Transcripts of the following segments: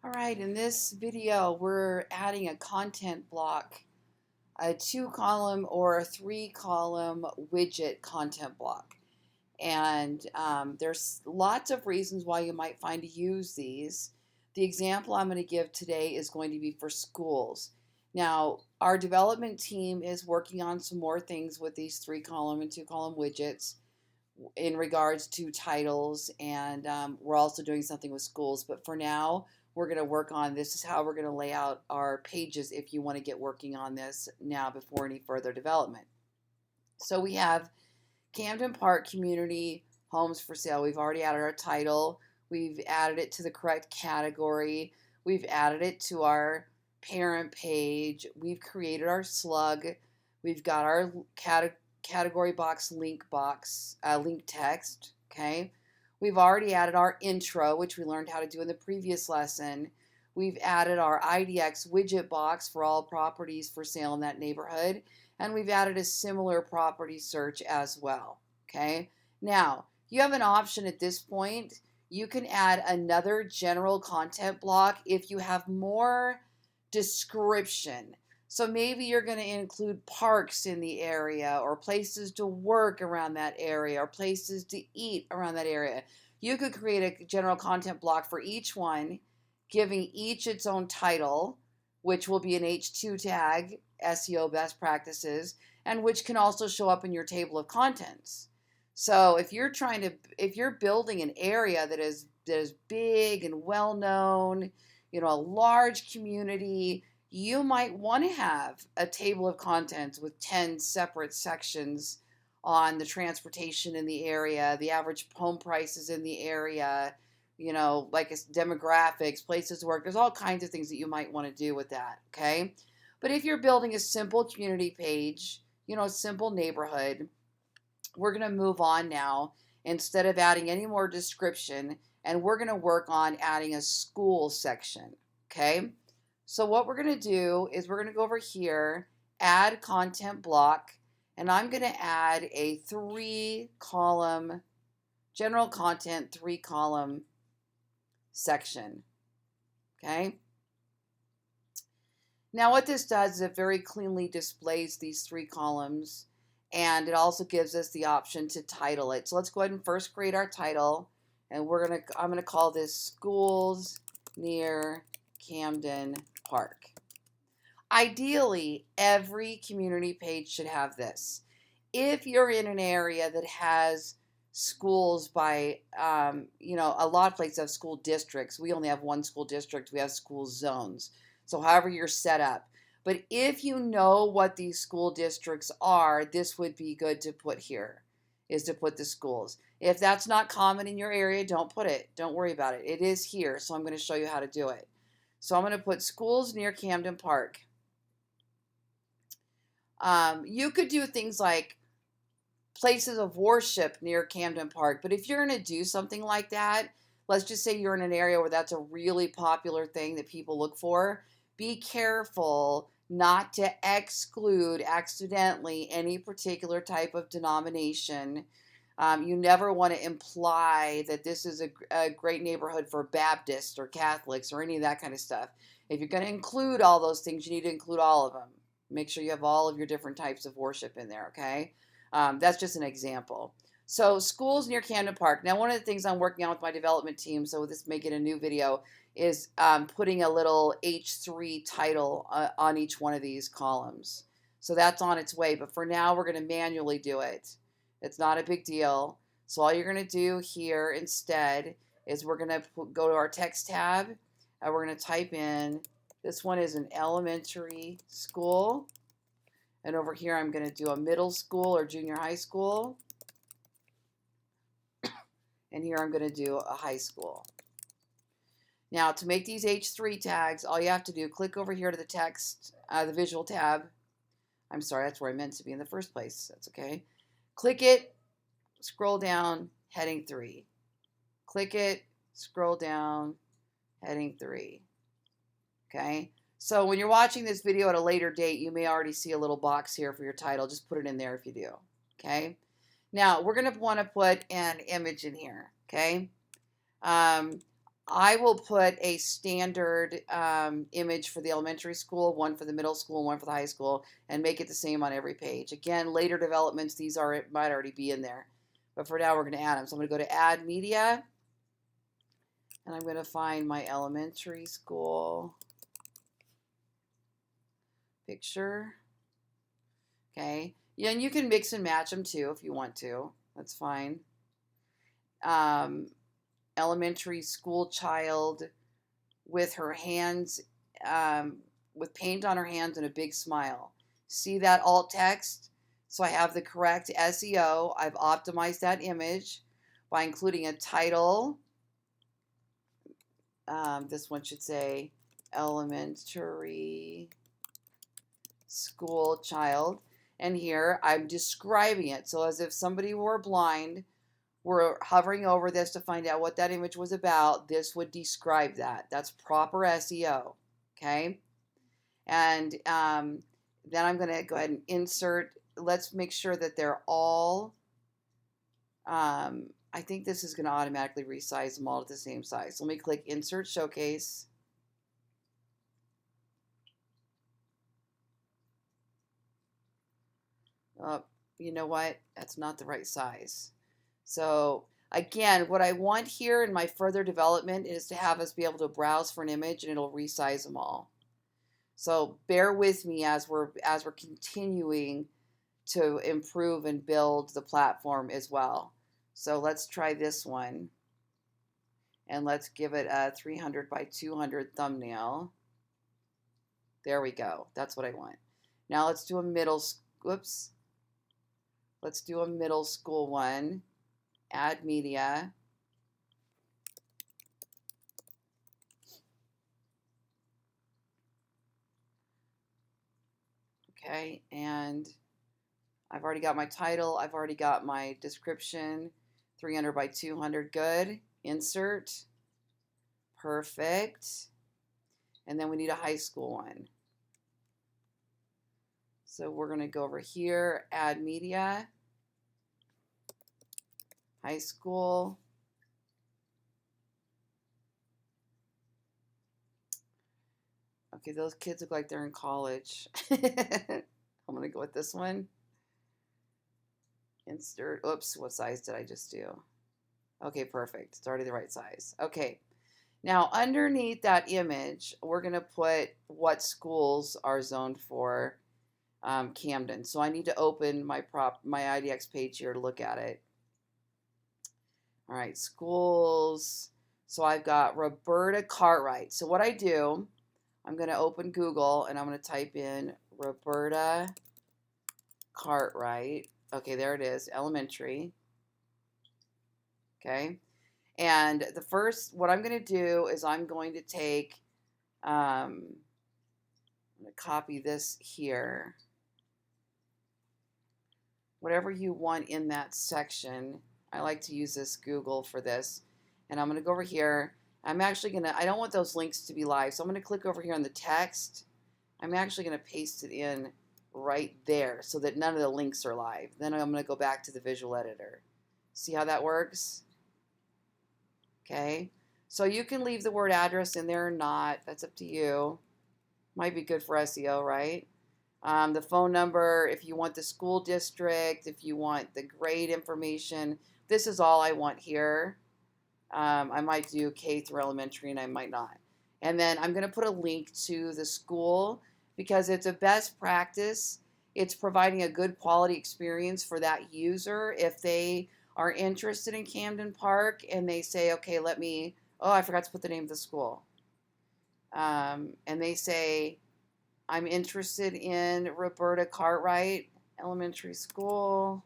All right, in this video, we're adding a content block, a 2-column or a 3-column widget content block. And there's lots of reasons why you might find to use these. The example I'm going to give today is going to be for schools. Now, our development team is working on some more things with these 3-column and 2-column widgets in regards to titles, and we're also doing something with schools. But for now, we're going to work on this is how we're going to lay out our pages if you want to get working on this now before any further development. So we have Camden Park Community Homes for Sale. We've already added our title. We've added it to the correct category. We've added it to our parent page. We've created our slug. We've got our category box, link text. Okay. We've already added our intro, which we learned how to do in the previous lesson. We've added our IDX widget box for all properties for sale in that neighborhood. And we've added a similar property search as well. Okay. Now, you have an option at this point. You can add another general content block if you have more description. So maybe you're going to include parks in the area, or places to work around that area, or places to eat around that area. You could create a general content block for each one, giving each its own title, which will be an H2 tag, SEO best practices, and which can also show up in your table of contents. So if you're building an area that is big and well known, a large community, you might want to have a table of contents with 10 separate sections on the transportation in the area, the average home prices in the area, like demographics, places to work. There's all kinds of things that you might want to do with that, okay? But if you're building a simple community page, a simple neighborhood, we're going to move on now instead of adding any more description, and we're going to work on adding a school section, okay? So what we're going to do is we're going to go over here, add content block, and I'm going to add a 3-column, general content 3-column section, okay? Now what this does is it very cleanly displays these 3 columns, and it also gives us the option to title it. So let's go ahead and first create our title, and I'm going to call this Schools Near Camden Park. Ideally, every community page should have this. If you're in an area that has schools by, a lot of places have school districts. We only have one school district. We have school zones. So however you're set up. But if you know what these school districts are, this would be good to put here, is to put the schools. If that's not common in your area, don't put it. Don't worry about it. It is here, so I'm going to show you how to do it. So I'm going to put schools near Camden Park. You could do things like places of worship near Camden Park, but if you're going to do something like that, let's just say you're in an area where that's a really popular thing that people look for, be careful not to exclude accidentally any particular type of denomination. You never want to imply that this is a great neighborhood for Baptists or Catholics or any of that kind of stuff. If you're going to include all those things, you need to include all of them. Make sure you have all of your different types of worship in there, okay? That's just an example. So schools near Camden Park. Now, one of the things I'm working on with my development team, so this may get a new video, is putting a little H3 title on each one of these columns. So that's on its way, but for now, we're going to manually do it. It's not a big deal. So all you're going to do here instead is we're going to go to our text tab, and we're going to type in, this one is an elementary school. And over here, I'm going to do a middle school or junior high school. And here I'm going to do a high school. Now, to make these H3 tags, all you have to do, click over here to the text, the visual tab. I'm sorry, that's where I meant to be in the first place. That's okay. Click it, scroll down, heading 3. Click it, scroll down, heading 3. Okay. So when you're watching this video at a later date, you may already see a little box here for your title. Just put it in there if you do. Okay. Now we're going to want to put an image in here. Okay. I will put a standard image for the elementary school, one for the middle school, and one for the high school, and make it the same on every page. Again, later developments, these might already be in there. But for now, we're going to add them. So I'm going to go to Add Media, and I'm going to find my elementary school picture. Okay. Yeah, and you can mix and match them too if you want to. That's fine. Elementary school child with her hands, with paint on her hands and a big smile. See that alt text? So I have the correct SEO. I've optimized that image by including a title. This one should say elementary school child. And here I'm describing it. So as if somebody were blind, we're hovering over this to find out what that image was about. This would describe that. That's proper SEO. Okay. And then I'm going to go ahead and insert. Let's make sure that they're all, I think this is going to automatically resize them all at the same size. So let me click Insert Showcase. Oh, you know what? That's not the right size. So again, what I want here in my further development is to have us be able to browse for an image and it'll resize them all. So bear with me as we're continuing to improve and build the platform as well. So let's try this one. And let's give it a 300 by 200 thumbnail. There we go. That's what I want. Now let's do a whoops. Let's do a middle school one. Add media. Okay, and I've already got my title. I've already got my description. 300 by 200, good. Insert. Perfect. And then we need a high school one. So we're going to go over here, add media, high school. Okay, those kids look like they're in college. I'm going to go with this one. Insert. Oops, what size did I just do? Okay, perfect. It's already the right size. Okay. Now, underneath that image, we're going to put what schools are zoned for Camden. So I need to open my IDX page here to look at it. All right, schools. So I've got Roberta Cartwright. So what I do, I'm going to open Google and I'm going to type in Roberta Cartwright. Okay, there it is, elementary. Okay. And the first, what I'm going to do is I'm going to take, I'm going to copy this here. Whatever you want in that section. I like to use this Google for this. And I'm going to go over here. I'm actually going to, I don't want those links to be live. So I'm going to click over here on the text. I'm actually going to paste it in right there so that none of the links are live. Then I'm going to go back to the visual editor. See how that works? Okay, so you can leave the word address in there or not. That's up to you. Might be good for SEO, right? The phone number, if you want the school district, if you want the grade information, this is all I want here. I might do K through elementary and I might not. And then I'm going to put a link to the school because it's a best practice. It's providing a good quality experience for that user if they are interested in Camden Park and they say, okay, oh, I forgot to put the name of the school. And they say, I'm interested in Roberta Cartwright Elementary School.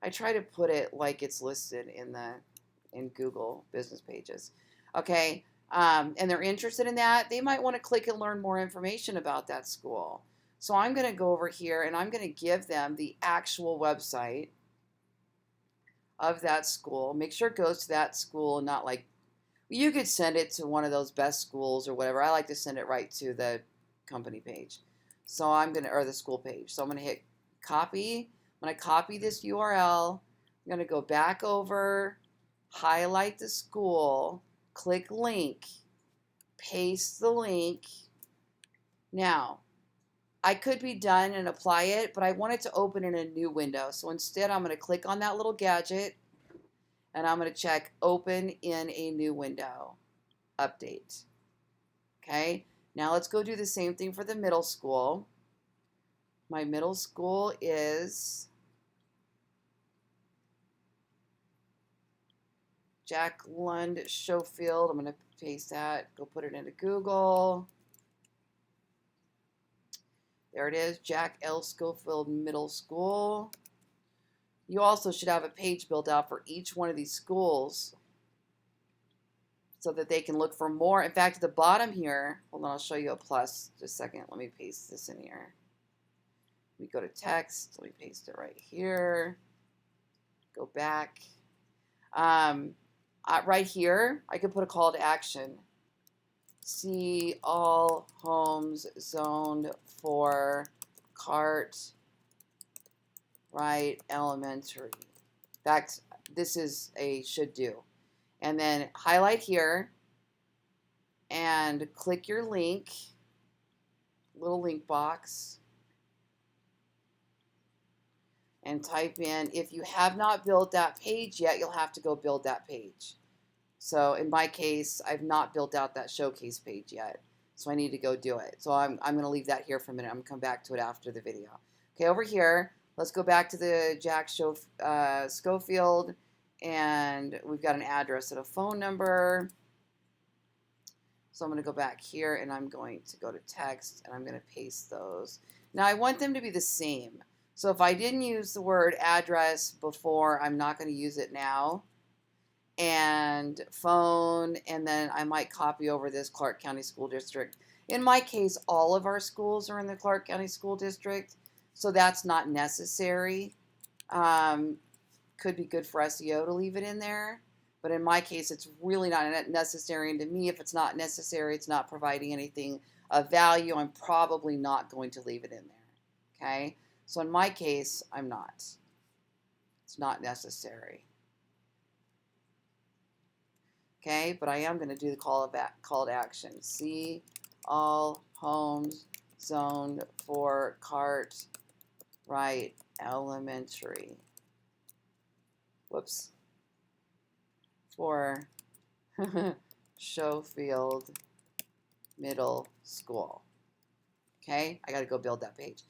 I try to put it like it's listed in Google business pages. Okay, and they're interested in that. They might want to click and learn more information about that school. So I'm going to go over here and I'm going to give them the actual website of that school. Make sure it goes to that school, not like, you could send it to one of those best schools or whatever. I like to send it right to the company page. So or the school page. So I'm going to hit copy. When I copy this URL, I'm going to go back over, highlight the school, click link, paste the link. Now, I could be done and apply it, but I want it to open in a new window. So instead, I'm going to click on that little gadget, and I'm going to check open in a new window, update. Okay, now let's go do the same thing for the middle school. My middle school is Jack Lund Schofield. I'm going to paste that, go put it into Google. There it is, Jack L. Schofield Middle School. You also should have a page built out for each one of these schools so that they can look for more. In fact, at the bottom here, hold on, I'll show you a plus. Just a second, let me paste this in here. We go to text, let me paste it right here. Go back. Right here, I could put a call to action. See all homes zoned for cart right elementary. In fact, this is a should do. And then highlight here and click your link, little link box, and type in, if you have not built that page yet, you'll have to go build that page. So in my case, I've not built out that showcase page yet. So I need to go do it. So I'm going to leave that here for a minute. I'm going to come back to it after the video. Okay, over here, let's go back to the Jack Schofield, and we've got an address and a phone number. So I'm going to go back here, and I'm going to go to text, and I'm going to paste those. Now, I want them to be the same. So if I didn't use the word address before, I'm not going to use it now. And phone, and then I might copy over this Clark County School District. In my case, all of our schools are in the Clark County School District, so that's not necessary. Could be good for SEO to leave it in there, but in my case, it's really not necessary. And to me, if it's not necessary, it's not providing anything of value, I'm probably not going to leave it in there. Okay, so in my case, I'm not. It's not necessary. Okay, but I am going to do the call to action. See all homes zoned for cart right elementary. Whoops. For Schofield Middle School. Okay, I got to go build that page.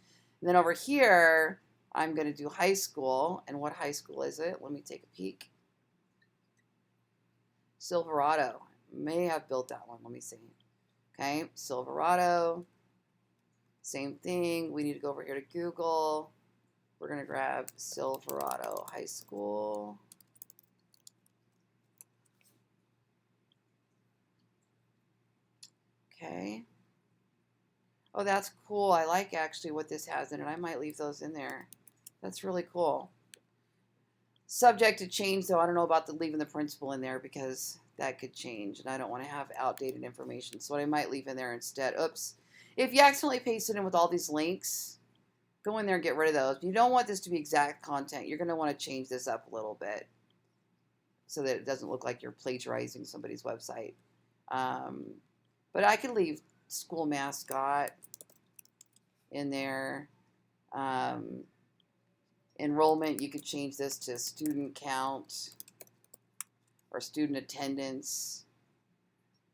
And then over here, I'm going to do high school. And what high school is it? Let me take a peek. Silverado. May have built that one. Let me see. Okay, Silverado. Same thing. We need to go over here to Google. We're going to grab Silverado High School. Okay. Oh, that's cool. I like actually what this has in it. I might leave those in there. That's really cool. Subject to change, though. I don't know about leaving the principal in there because that could change, and I don't want to have outdated information. So what I might leave in there instead. Oops. If you accidentally paste it in with all these links, go in there and get rid of those. You don't want this to be exact content. You're going to want to change this up a little bit so that it doesn't look like you're plagiarizing somebody's website. But I could leave school mascot in there. Enrollment, you could change this to student count or student attendance.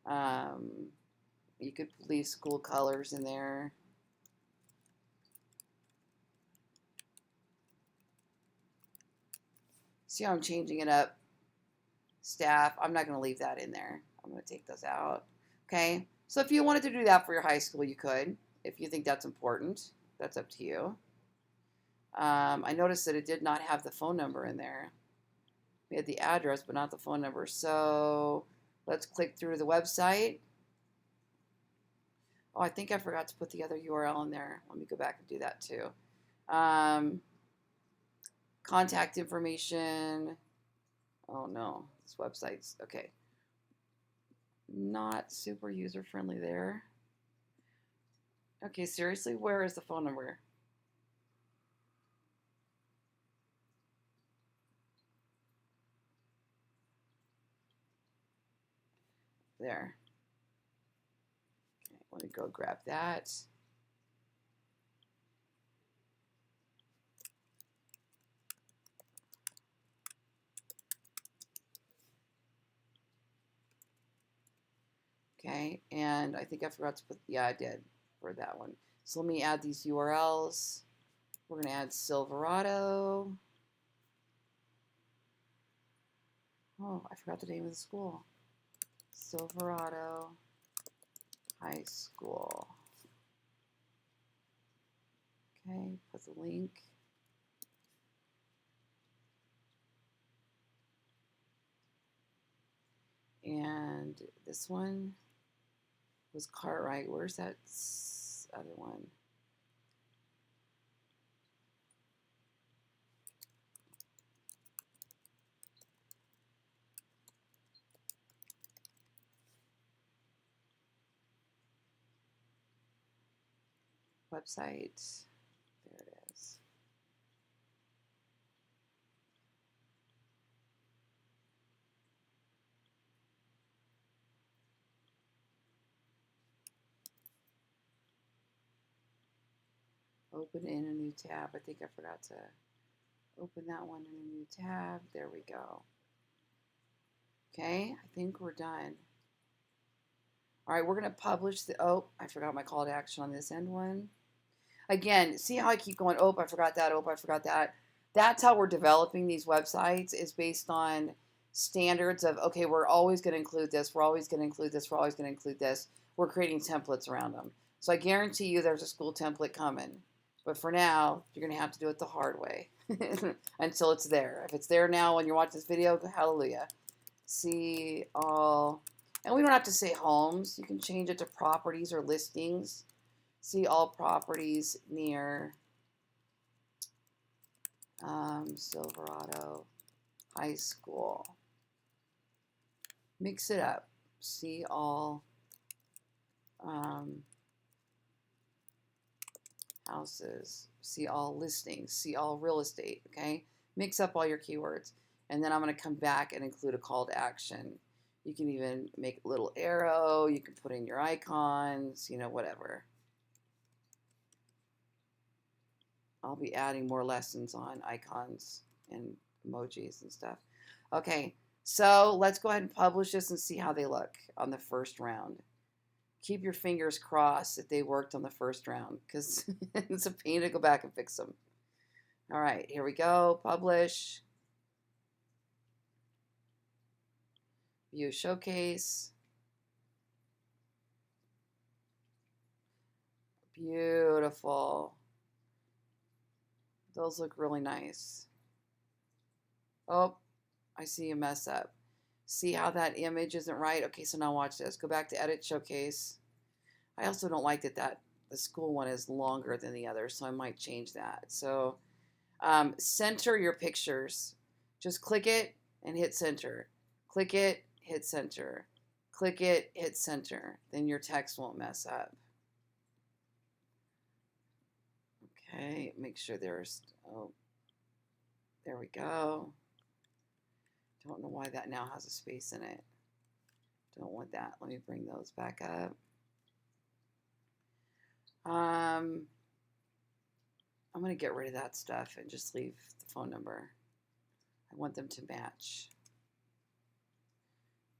You could leave school colors in there. See how I'm changing it up? Staff, I'm not going to leave that in there. I'm going to take those out. Okay, so if you wanted to do that for your high school, you could. If you think that's important, that's up to you. I noticed that it did not have the phone number in there. We had the address, but not the phone number. So let's click through the website. Oh, I think I forgot to put the other URL in there. Let me go back and do that too. Contact information. Oh no, this website's okay. Not super user friendly there. Okay, seriously, where is the phone number? there. Okay, let me go grab that. Okay, and I think I forgot to put, yeah, I did for that one. So let me add these URLs. We're going to add Silverado. Oh, I forgot the name of the school. Silverado High School. Okay, put the link. And this one was Cartwright. Where's that other one? Website. There it is. Open in a new tab. I think I forgot to open that one in a new tab. There we go. Okay, I think we're done. All right, we're going to publish the, oh, I forgot my call to action on this end one. Again, see how I keep going, oh, I forgot that, oh, I forgot that. That's how we're developing these websites, is based on standards of, okay, we're always going to include this, we're always going to include this, we're always going to include this. We're creating templates around them. So I guarantee you there's a school template coming. But for now, you're going to have to do it the hard way until it's there. If it's there now when you're watching this video, hallelujah. See all, and we don't have to say homes. You can change it to properties or listings. See all properties near Silverado High School. Mix it up. See all houses. See all listings. See all real estate. Okay? Mix up all your keywords. And then I'm going to come back and include a call to action. You can even make a little arrow. You can put in your icons, you know, whatever. I'll be adding more lessons on icons and emojis and stuff. Okay, so let's go ahead and publish this and see how they look on the first round. Keep your fingers crossed that they worked on the first round, because it's a pain to go back and fix them. All right, here we go. Publish. BREW Showcase. Beautiful. Those look really nice. Oh, I see a mess up. See how that image isn't right? Okay, so now watch this. Go back to Edit Showcase. I also don't like that the school one is longer than the other, so I might change that. So center your pictures. Just click it and hit center. Click it, hit center. Click it, hit center. Then your text won't mess up. Okay, make sure there's, oh, there we go. Don't know why that now has a space in it. Don't want that. Let me bring those back up. I'm going to get rid of that stuff and just leave the phone number. I want them to match.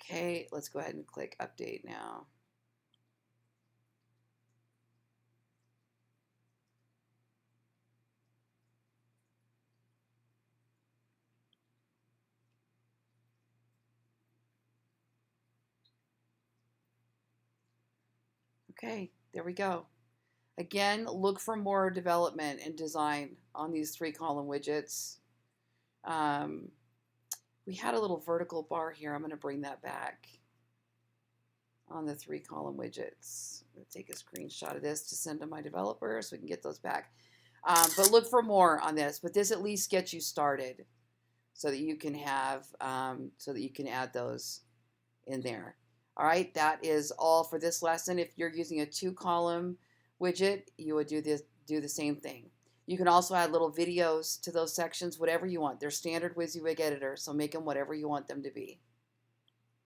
Okay, let's go ahead and click update now. Okay, there we go. Again, look for more development and design on these 3-column widgets. We had a little vertical bar here. I'm going to bring that back on the 3-column widgets. I'm going to take a screenshot of this to send to my developer so we can get those back. But look for more on this. But this at least gets you started so that you can have, so that you can add those in there. All right, that is all for this lesson. If you're using a 2-column widget, you would do the same thing. You can also add little videos to those sections, whatever you want. They're standard WYSIWYG editor, so make them whatever you want them to be.